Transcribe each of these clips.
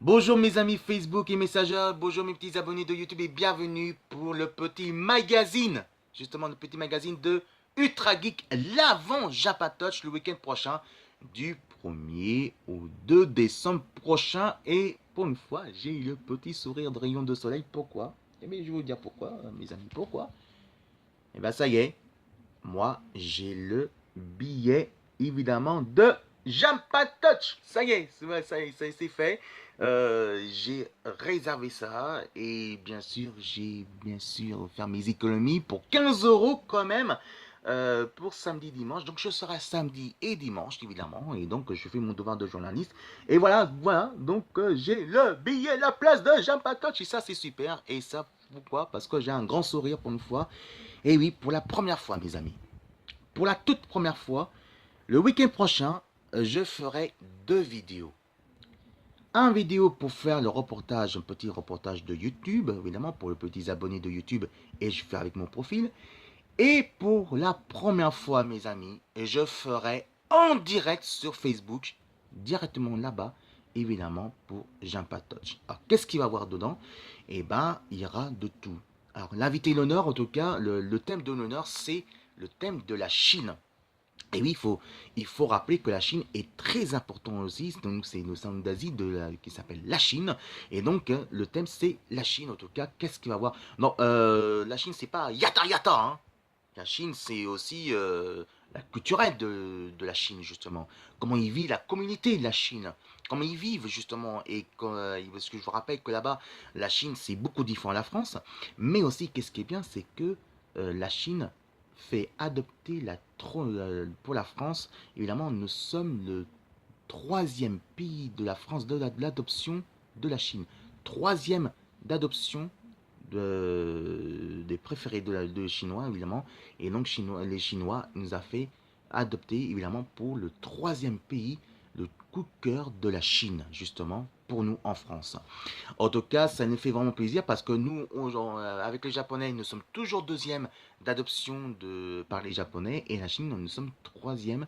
Bonjour mes amis Facebook et Messenger, bonjour mes petits abonnés de YouTube et bienvenue pour le petit magazine, justement le petit magazine de Ultra Geek, l'avant Japatoch le week-end prochain, du 1er au 2 décembre prochain. Et pour une fois, j'ai eu le petit sourire de rayon de soleil. Pourquoi? Eh bien, je vais vous dire pourquoi, mes amis, pourquoi? Eh bien, ça y est, moi, j'ai le billet, évidemment, de Jampatoch. Ça y est, c'est fait. J'ai réservé ça et bien sûr, j'ai bien sûr fait mes économies pour 15 euros quand même pour samedi, dimanche. Donc, je serai samedi et dimanche, évidemment. Et donc, je fais mon devoir de journaliste. Et voilà. Donc, j'ai le billet, la place de Jampatoch. Et ça, c'est super. Et ça, pourquoi? Parce que j'ai un grand sourire pour une fois. Et oui, pour la première fois, mes amis. Pour la toute première fois, le week-end prochain, je ferai deux vidéos. Un vidéo pour faire le reportage, un petit reportage de YouTube, évidemment, pour les petits abonnés de YouTube, et je fais avec mon profil. Et pour la première fois, mes amis, je ferai en direct sur Facebook, directement là-bas, évidemment, pour Jampatoch. Alors, qu'est-ce qu'il va y avoir dedans? Eh bien, il y aura de tout. Alors, l'invité d'honneur, en tout cas, le thème de l'honneur, c'est le thème de la Chine. Et oui, il faut rappeler que la Chine est très importante aussi. Donc, c'est le centre d'Asie qui s'appelle la Chine. Et donc, le thème, c'est la Chine. En tout cas, qu'est-ce qu'il va y avoir? Non, la Chine, c'est pas yata yata. Hein. La Chine, c'est aussi la culturelle de la Chine, justement. Comment ils vivent la communauté de la Chine. Comment ils vivent, justement. Et parce que je vous rappelle que là-bas, la Chine, c'est beaucoup différent de la France. Mais aussi, qu'est-ce qui est bien, c'est que la Chine fait adopter pour la France. Évidemment, nous sommes le troisième pays de la France de l'adoption de la Chine. Troisième d'adoption des préférés de Chinois, évidemment. Et donc, les Chinois nous a fait adopter, évidemment, pour le troisième pays, le coup de cœur de la Chine, justement, pour nous en France. En tout cas, ça nous fait vraiment plaisir parce que nous, avec les Japonais, nous sommes toujours deuxième d'adoption par les Japonais et la Chine, nous sommes troisième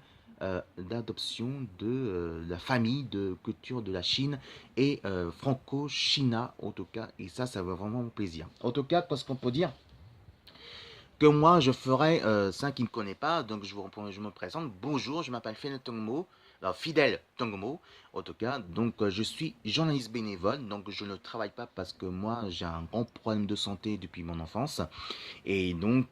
d'adoption de la famille de culture de la Chine et franco-china en tout cas. Et ça va vraiment plaisir. En tout cas, parce qu'on peut dire que moi, je ferai, ça qui ne connaît pas, donc je me présente. Bonjour, je m'appelle Fidel Tongmo, alors Fidel Tongmo, en tout cas. Donc, je suis journaliste bénévole, donc je ne travaille pas parce que moi, j'ai un grand problème de santé depuis mon enfance. Et donc,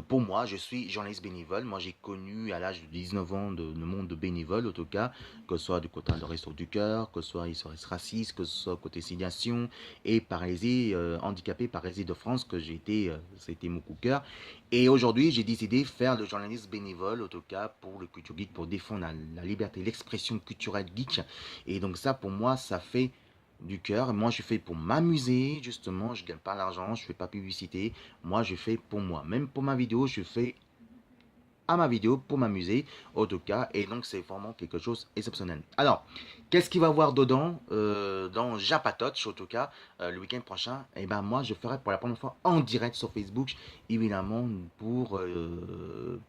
pour moi, je suis journaliste bénévole. Moi, j'ai connu à l'âge de 19 ans le monde de bénévole, en tout cas, que ce soit du côté de Resto du Cœur, que ce soit SOS Racistes, que ce soit côté Signation et paralysie, handicapé paralysie de France, que j'ai été, c'était mon coup de cœur. Et aujourd'hui, j'ai décidé de faire le journaliste bénévole, en tout cas, pour le Culture Geek, pour défendre la liberté, l'expression culturelle geek. Et donc ça, pour moi, ça fait du cœur. Moi, je fais pour m'amuser, justement. Je ne gagne pas l'argent, je ne fais pas publicité. Moi, je fais pour moi. Même pour ma vidéo, je fais à ma vidéo pour m'amuser, en tout cas. Et donc, c'est vraiment quelque chose d'exceptionnel. Alors, qu'est-ce qu'il va y avoir dedans dans Japatoch, en tout cas, le week-end prochain? Et ben moi, je ferai pour la première fois en direct sur Facebook, évidemment, pour le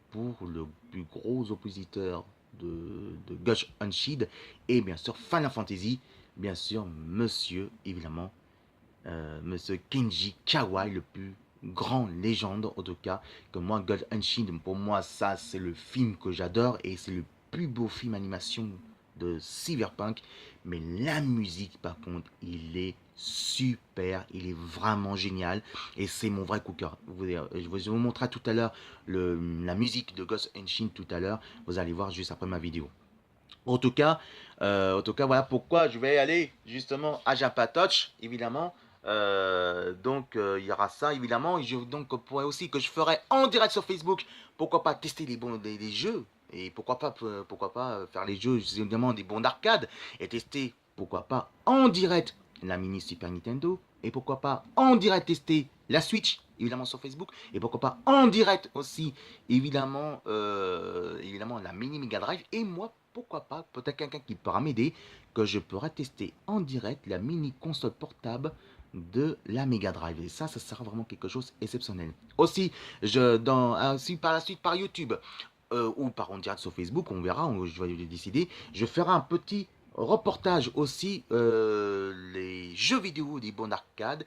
plus gros oppositeur de Gush Unshid et bien sûr Final Fantasy, bien sûr, monsieur, évidemment, Monsieur Kenji Kawai, le plus grand légende, en tout cas, que moi, God Unshin, pour moi, ça, c'est le film que j'adore et c'est le plus beau film animation de Cyberpunk. Mais la musique, par contre, il est super, il est vraiment génial et c'est mon vrai coup de cœur. Je vous montrerai tout à l'heure la musique de Ghost Unshin tout à l'heure. Vous allez voir juste après ma vidéo. En tout cas, voilà pourquoi je vais aller justement à Japatoch, évidemment. Donc, il y aura ça, évidemment. Et donc, pourrait aussi que je ferai en direct sur Facebook. Pourquoi pas tester des jeux et pourquoi pas faire les jeux, évidemment, des bons d'arcade et tester, pourquoi pas, en direct la mini Super Nintendo et pourquoi pas en direct tester la Switch, évidemment sur Facebook et pourquoi pas en direct aussi, évidemment la mini Mega Drive et moi pourquoi pas, peut-être quelqu'un qui pourra m'aider, que je pourrai tester en direct la mini console portable de la Mega Drive. Et ça sera vraiment quelque chose d'exceptionnel. Aussi, aussi par la suite par YouTube ou par en direct sur Facebook, on verra, je vais décider, je ferai un petit reportage aussi les jeux vidéo des bons arcades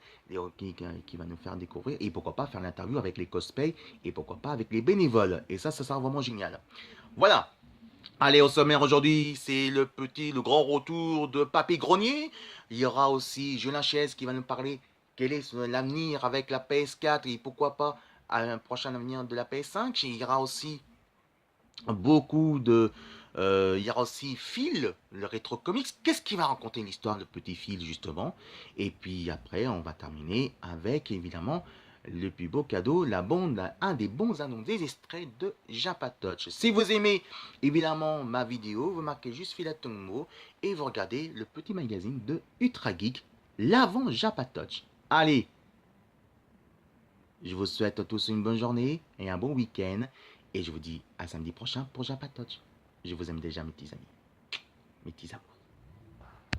qui va nous faire découvrir et pourquoi pas faire l'interview avec les cosplays et pourquoi pas avec les bénévoles. Et ça sera vraiment génial. Voilà. Allez, au sommaire aujourd'hui, c'est le grand retour de Papy Grenier. Il y aura aussi Julien Chaise qui va nous parler quel est l'avenir avec la PS4 et pourquoi pas un prochain avenir de la PS5. Il y aura aussi beaucoup de... il y aura aussi Phil, le rétro comics. Qu'est-ce qui va raconter l'histoire de Petit Phil, justement? Et puis après, on va terminer avec, évidemment, le plus beau cadeau, un des bons annonces, des extraits de Japatoch. Si vous aimez, évidemment, ma vidéo, vous marquez juste Philatongo et vous regardez le petit magazine de Ultra Geek, l'avant Japatoch. Allez, je vous souhaite à tous une bonne journée et un bon week-end. Et je vous dis à samedi prochain pour Japatoch. Je vous aime déjà, mes petits amis, mes petits amours.